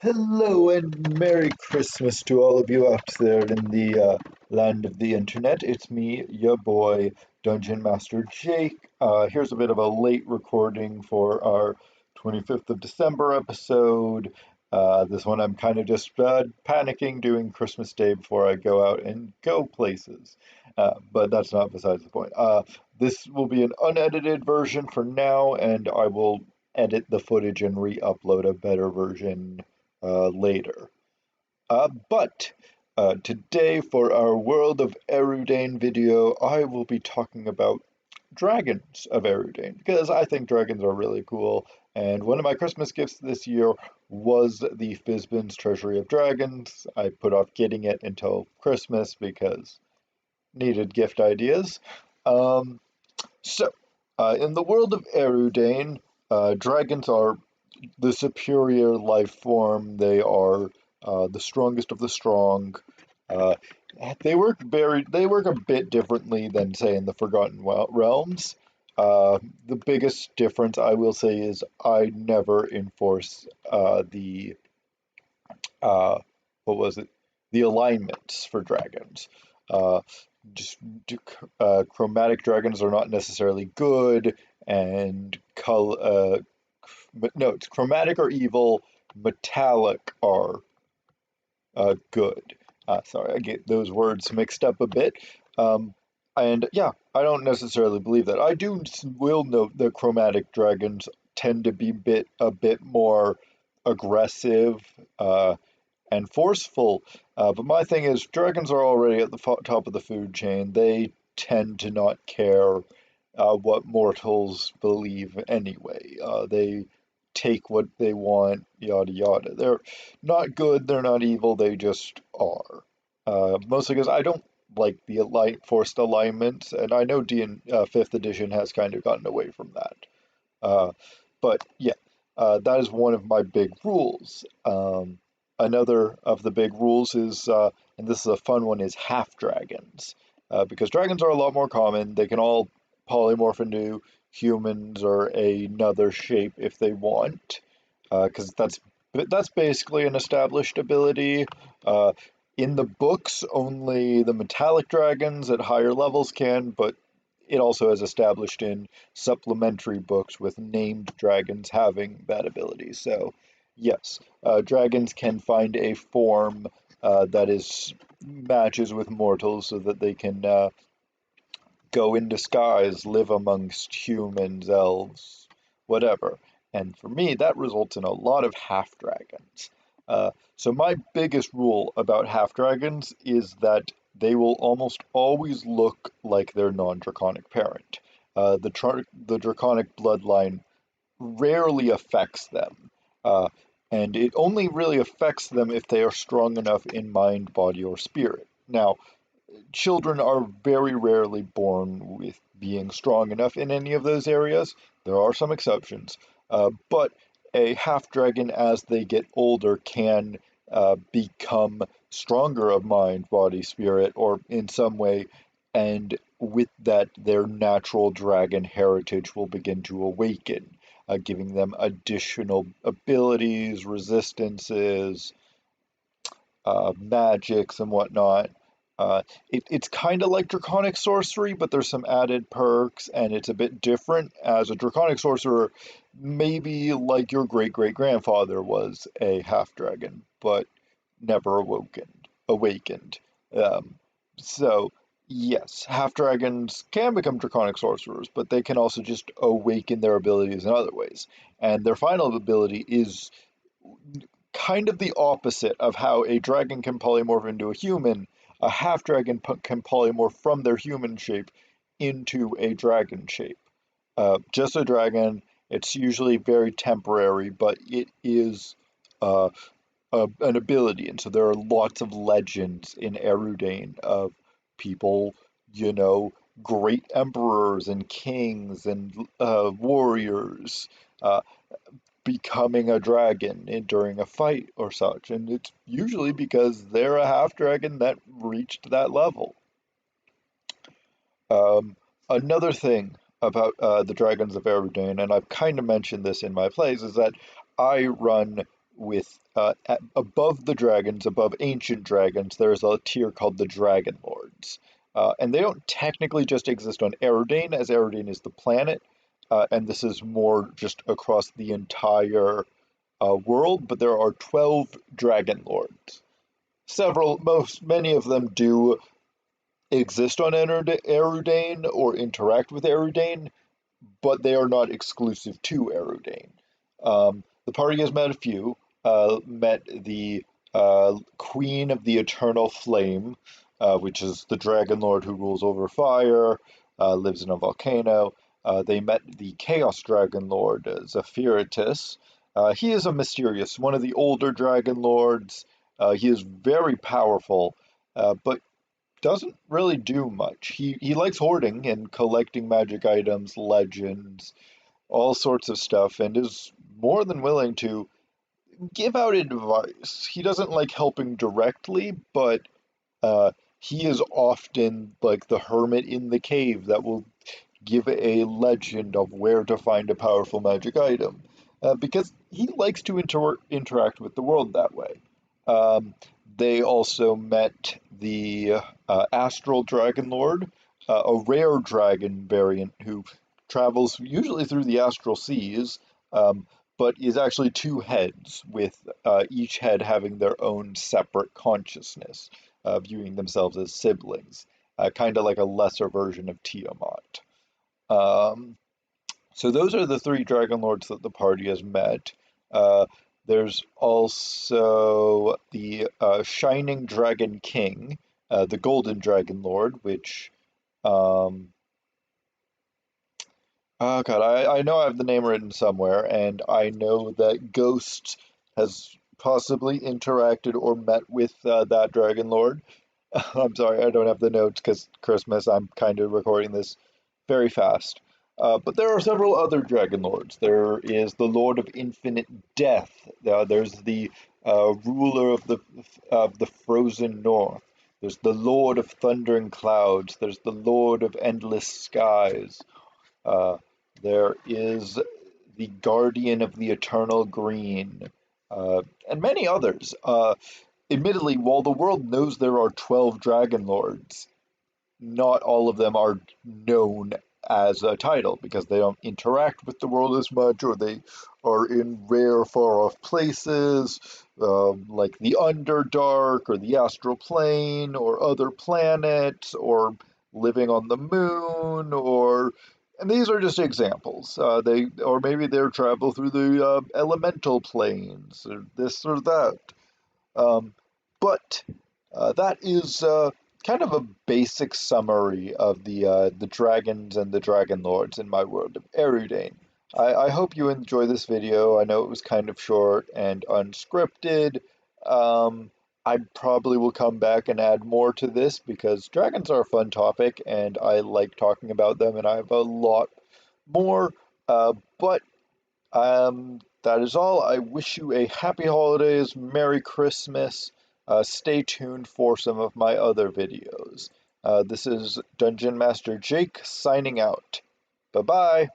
Hello and Merry Christmas to all of you out there in the land of the internet. It's me, your boy, Dungeon Master Jake. Here's a bit of a late recording for our 25th of December episode. This one I'm kind of just panicking doing Christmas Day before I go out and go places. But that's not besides the point. This will be an unedited version for now, and I will edit the footage and re-upload a better version later. But today, for our World of Erudain video, I will be talking about dragons of Erudain because I think dragons are really cool. And one of my Christmas gifts this year was the Fizban's Treasury of Dragons. I put off getting it until Christmas because needed gift ideas. Um, in the world of Erudain, dragons are the superior life form. They are the strongest of the strong. Uh, they work a bit differently than say in the Forgotten Realms. The biggest difference I will say is I never enforce the uh, what was it? The alignments for dragons. Uh, just chromatic dragons are not necessarily good, and but no, it's chromatic are evil, metallic are good. Sorry, I get those words mixed up a bit. Um, and yeah, I don't necessarily believe that. Will note that chromatic dragons tend to be a bit more aggressive and forceful. But my thing is, dragons are already at the top of the food chain. They tend to not care what mortals believe anyway. They take what they want, yada yada. They're not good, they're not evil, they just are. Mostly because I don't like the forced alignments, and I know D and 5th edition has kind of gotten away from that. Uh, but yeah, that is one of my big rules. Another of the big rules is, and this is a fun one, is half dragons. Because dragons are a lot more common. They can all polymorph into humans or another shape if they want. Because that's basically an established ability. Uh, in the books, only the metallic dragons at higher levels can, but it also is established in supplementary books with named dragons having that ability. So, yes, dragons can find a form that is matches with mortals so that they can go in disguise, live amongst humans, elves, whatever. And for me, that results in a lot of half dragons. So, my biggest rule about half dragons is that they will almost always look like their non draconic parent. The draconic bloodline rarely affects them. Uh, and it only really affects them if they are strong enough in mind, body, or spirit. Now, children are very rarely born with being strong enough in any of those areas. There are some exceptions, but a half dragon, as they get older, can become stronger of mind, body, spirit, or in some way, and with that, their natural dragon heritage will begin to awaken, giving them additional abilities, resistances, magics, and whatnot. It's kind of like Draconic Sorcery, but there's some added perks, and it's a bit different. As a Draconic Sorcerer, maybe like your great great grandfather was a half dragon, but never awakened. Um, so, yes, half dragons can become Draconic Sorcerers, but they can also just awaken their abilities in other ways. And their final ability is kind of the opposite of how a dragon can polymorph into a human. A half dragon can polymorph from their human shape into a dragon shape. Just a dragon. It's usually very temporary, but it is uh, an ability. And so there are lots of legends in Erudain of people, you know, great emperors and kings and warriors uh, becoming a dragon during a fight or such. And it's usually because they're a half dragon that reached that level. Um, Another thing about the Dragons of Erudain, and I've kind of mentioned this in my plays, is that I run above the dragons, above ancient dragons, there's a tier called the Dragon Lords. And they don't technically just exist on Erudain, as Erudain is the planet, and this is more just across the entire world, but there are 12 Dragon Lords. Many of them do exist on Erudain or interact with Erudain, but they are not exclusive to Erudain. The party has met a few. Met the Queen of the Eternal Flame, which is the Dragon Lord who rules over fire, lives in a volcano. They met the Chaos Dragon Lord, Zephyrtus. He is a mysterious, one of the older Dragon Lords. He is very powerful, but doesn't really do much. He likes hoarding and collecting magic items, legends, all sorts of stuff, and is more than willing to give out advice. He doesn't like helping directly, but he is often like the hermit in the cave that will give a legend of where to find a powerful magic item, because he likes to interact with the world that way. Um, they also met the Astral Dragon Lord, a rare dragon variant who travels usually through the astral seas, um, but is actually two heads, with each head having their own separate consciousness, viewing themselves as siblings, kind of like a lesser version of Tiamat. Um, so those are the three Dragon Lords that the party has met. Uh, there's also the Shining Dragon King, the Golden Dragon Lord, which, um, oh God, I know I have the name written somewhere, and I know that Ghost has possibly interacted or met with that Dragon Lord. I'm sorry, I don't have the notes because Christmas. I'm kind of recording this very fast. But there are several other Dragon Lords. There is the Lord of Infinite Death. There's the ruler of the Frozen North. There's the Lord of Thundering Clouds. There's the Lord of Endless Skies. Uh, there is the Guardian of the Eternal Green, and many others. Admittedly, while the world knows there are 12 Dragon Lords, not all of them are known as a title because they don't interact with the world as much, or they are in rare, far off places, like the Underdark or the Astral Plane or other planets, or living on the moon, or and these are just examples. Or maybe they're travel through the elemental planes, or this or that. Um, but that is kind of a basic summary of the dragons and the dragon lords in my world of Erudain. I hope you enjoy this video. I know it was kind of short and unscripted. Um, I probably will come back and add more to this because dragons are a fun topic and I like talking about them, and I have a lot more. But that is all. I wish you a happy holidays, Merry Christmas. Stay tuned for some of my other videos. This is Dungeon Master Jake signing out. Bye bye.